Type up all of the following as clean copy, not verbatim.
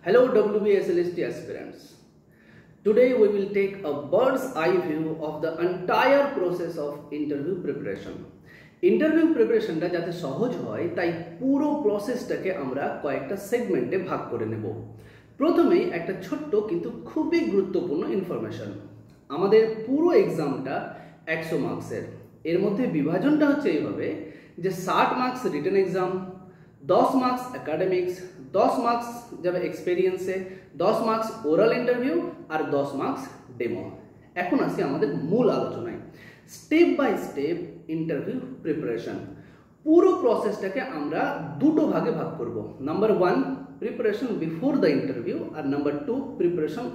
Hello WBSLST aspirants. Today we will take a bird's eye view of the entire process of interview preparation. Interview preparation টা যাতে সহজ হয় তাই পুরো প্রসেসটাকে আমরা কয়েকটা সেগমেন্টে ভাগ করে নেব। প্রথমেই একটা ছোট্ট কিন্তু খুবই গুরুত্বপূর্ণ ইনফরমেশন। আমাদের পুরো এক্সামটা 100 মার্কসের। এর মধ্যে বিভাজনটা হচ্ছে এইভাবে যে 60 marks written exam, 10 marks academics, 10 marks যাবে এক্সপেরিয়েন্সে, 10 মার্কস ওরাল ইন্টারভিউ আর 10 মার্কস ডেমো। এখন আসি আমাদের মূল আলোচনায়। Step by step interview preparation. পুরো প্রসেসটাকে আমরা দুটো ভাগে ভাগ করব। Number 1 preparation before the interview আর number 2 preparation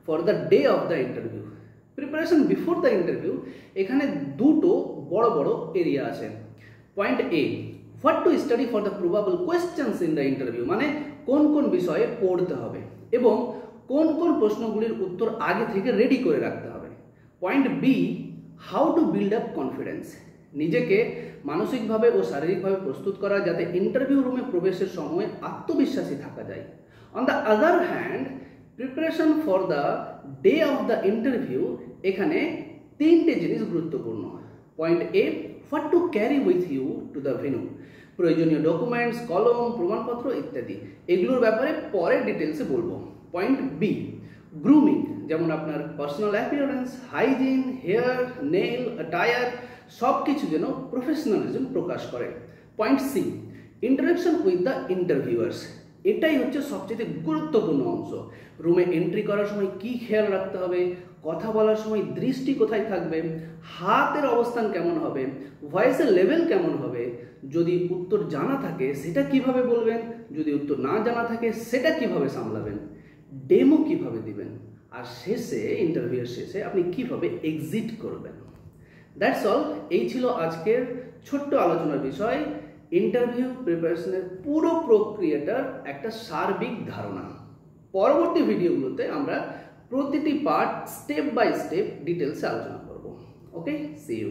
for the day of the interview. Preparation before the interview এখানে দুটো বড় বড় এরিয়া আছে। Point A, what to study for the probable questions in the interview, মানে কোন কোন বিষয়ে পড়তে হবে এবং কোন কোন প্রশ্নগুলির উত্তর আগে থেকে রেডি করে রাখতে হবে। Point B, how to build up confidence, নিজেকে মানসিকভাবে ও শারীরিকভাবে প্রস্তুত করা যাতে ইন্টারভিউ রুমে প্রবেশের সময় আত্মবিশ্বাসী থাকা যায়। On the other hand preparation for the day of the interview, এখানে তিনটে জিনিস গুরুত্বপূর্ণ। Point A, what to carry with you to the venue, প্রয়োজনীয় ডকুমেন্টস, কলম, প্রমাণপত্র ইত্যাদি, এগুলোর ব্যাপারে পরে ডিটেলসে বলবো। পয়েন্ট বি, গ্রুমিং, যেমন আপনার personal appearance, hygiene, hair, nail, attire সব কিছু যেন প্রফেশনালিজম প্রকাশ করে। Point C, interaction with the interviewers, এটাই হচ্ছে সবচেয়ে গুরুত্বপূর্ণ অংশ। রুমে এন্ট্রি করার সময় কি খেয়াল রাখতে হবে, কথা বলার সময় দৃষ্টি কোথায় থাকবে, হাতের অবস্থান কেমন হবে, ভয়েসের লেভেল কেমন হবে, যদি উত্তর জানা থাকে সেটা কিভাবে বলবেন, যদি উত্তর না জানা থাকে সেটা কিভাবে সামলাবেন, ডেমো কিভাবে দিবেন, আর শেষে ইন্টারভিউর শেষে আপনি কিভাবে এক্সিট করবেন। That's all. এই ছিল আজকের ছোট্ট আলোচনার বিষয়, ইন্টারভিউ প্রিপারেশনের পুরো প্রক্রিয়াটার একটা সার্বিক ধারণা। পরবর্তী ভিডিওগুলোতে আমরা প্রতিটি পার্ট স্টেপ বাই স্টেপ ডিটেলসে আলোচনা করব। ওকে, সি ইউ।